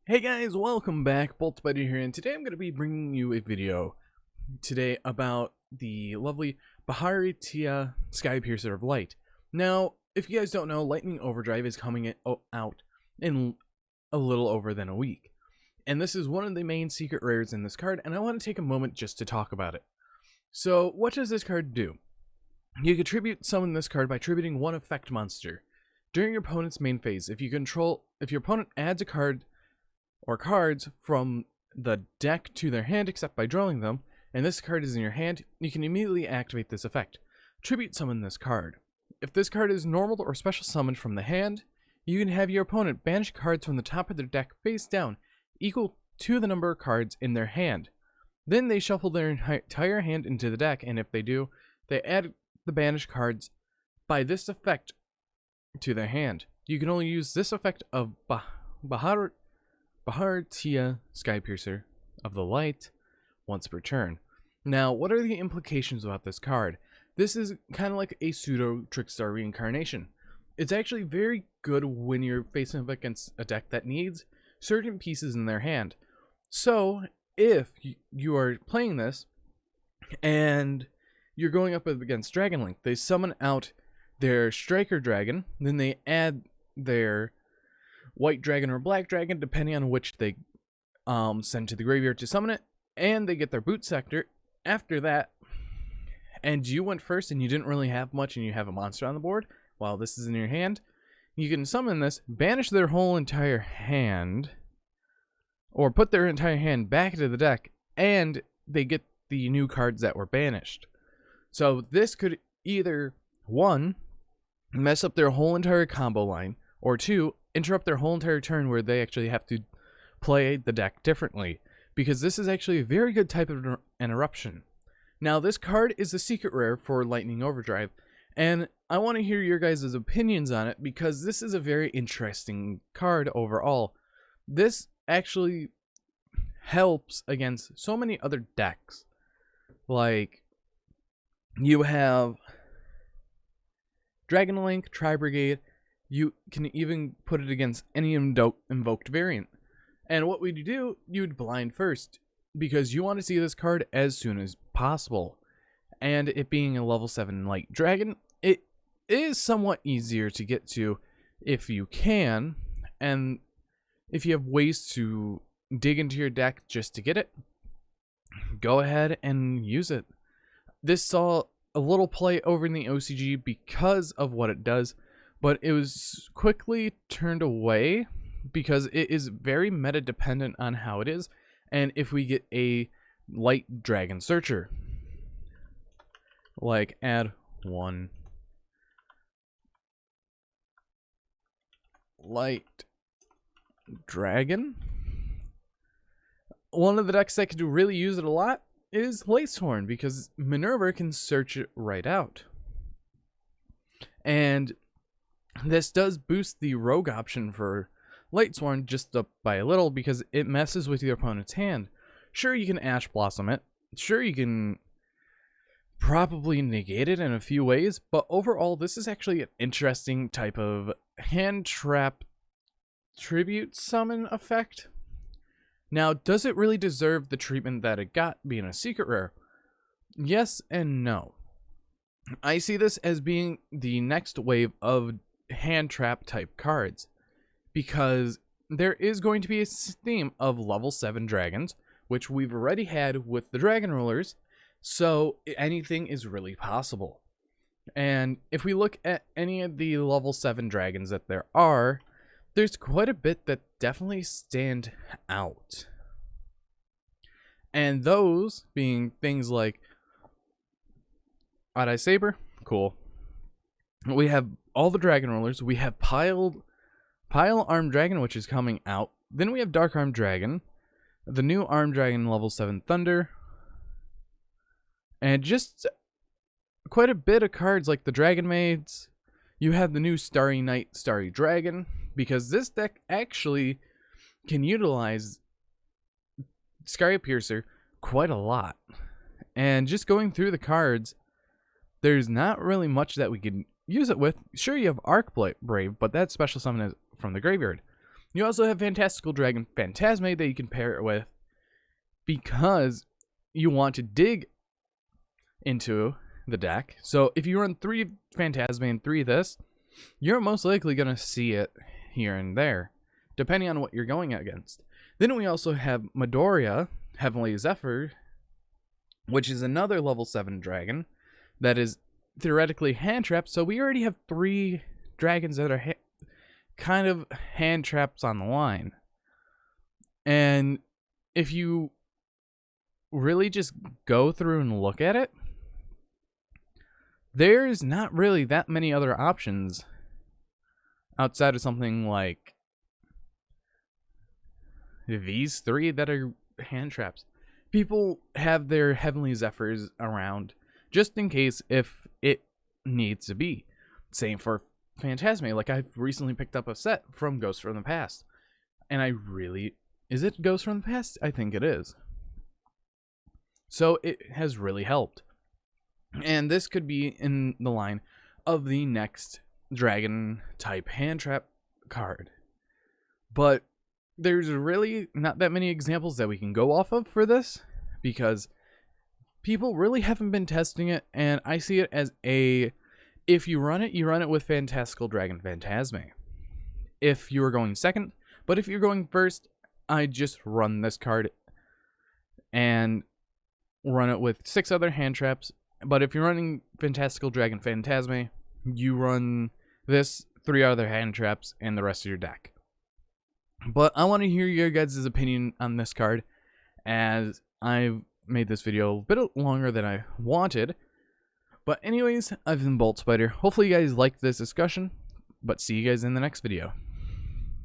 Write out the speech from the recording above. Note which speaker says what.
Speaker 1: Hey guys, welcome back. Boltspider here, and today I'm going to be bringing you a video today about the lovely Bahalutiya Sky Piercer of Light. Now, if you guys don't know, Lightning Overdrive is coming out in a little over than a week. And this is one of the main secret rares in this card, and I want to take a moment just to talk about it. So, what does this card do? You can summon this card by tributing one effect monster. During your opponent's main phase, if your opponent adds a card or cards from the deck to their hand except by drawing them, and this card is in your hand, you can immediately activate this effect. Tribute summon this card. If this card is normal or special summoned from the hand, you can have your opponent banish cards from the top of their deck face down, equal to the number of cards in their hand. Then they shuffle their entire hand into the deck, and if they do, they add the banished cards by this effect to their hand. You can only use this effect of Bahalutiya Sky Piercer of the Light once per turn. Now, what are the implications about this card? This is kind of like a pseudo Trickstar reincarnation. It's actually very good when you're facing up against a deck that needs certain pieces in their hand. So, if you are playing this and you're going up against Dragonlink, they summon out their Striker Dragon, then they add their White Dragon or Black Dragon, depending on which they send to the graveyard to summon it, and they get their Boot Sector after that. And you went first and you didn't really have much and you have a monster on the board while this is in your hand. You can summon this, banish their whole entire hand, or put their entire hand back into the deck, and they get the new cards that were banished. So this could either, one, mess up their whole entire combo line, or two, interrupt their whole entire turn where they actually have to play the deck differently, because this is actually a very good type of interruption. Now, this card is a secret rare for Lightning Overdrive, and I want to hear your guys' opinions on it, because this is a very interesting card overall. This actually helps against so many other decks. Like, you have Dragonlink, Tri-Brigade. You can even put it against any invoked variant. And what would you do? You'd blind first, because you want to see this card as soon as possible. And it being a level 7 light dragon, it is somewhat easier to get to if you can. And if you have ways to dig into your deck just to get it, go ahead and use it. This saw a little play over in the OCG because of what it does, but it was quickly turned away because it is very meta dependent on how it is, and if we get a light dragon searcher, like add one light dragon. One of the decks that could really use it a lot is Lightsworn, because Minerva can search it right out. And this does boost the rogue option for Lightsworn just up by a little, because it messes with your opponent's hand. Sure, you can Ash Blossom it. Sure, you can probably negate it in a few ways, but overall, this is actually an interesting type of hand trap tribute summon effect. Now, does it really deserve the treatment that it got being a secret rare? Yes and no. I see this as being the next wave of hand trap type cards, because there is going to be a theme of level 7 dragons, which we've already had with the dragon rulers, so anything is really possible. And if we look at any of the level 7 dragons that there are, there's quite a bit that definitely stand out. And those being things like Odd-Eye Saber, cool. We have all the dragon rulers. We have Pile Armed Dragon, which is coming out. Then we have Dark Armed Dragon, the new Armed Dragon level 7 Thunder, and just quite a bit of cards like the Dragon Maids. You have the new Starry Night, Starry Dragon, because this deck actually can utilize Sky Piercer quite a lot. And just going through the cards, there's not really much that we can use it with. Sure, you have Arc Brave, but that special summon is from the graveyard. You also have Fantastical Dragon Phantasme that you can pair it with because you want to dig into the deck. So if you run 3 Phantasme and 3 this, you're most likely going to see it here and there, depending on what you're going against. Then we also have Midoriya, Heavenly Zephyr, which is another level 7 dragon that is theoretically hand trapped. So we already have 3 dragons that are kind of hand traps on the line. And if you really just go through and look at it, there's not really that many other options outside of something like these 3 that are hand traps. People have their Heavenly Zephyrs around just in case if it needs to be. Same for Phantasme. Like, I've recently picked up a set from Ghost from the Past, and is it Ghost from the Past? I think it is. So it has really helped. And this could be in the line of the next dragon type hand trap card. But there's really not that many examples that we can go off of for this, because people really haven't been testing it, and I see it as if you run it with Fantastical Dragon Phantasme if you are going second. But if you're going first, I just run this card and run it with 6 other hand traps. But if you're running Fantastical Dragon Phantasme, you run this, 3 other hand traps, and the rest of your deck. But I want to hear your guys' opinion on this card, as I've made this video a bit longer than I wanted. But anyways, I've been Bolt Spider. Hopefully you guys liked this discussion, but see you guys in the next video.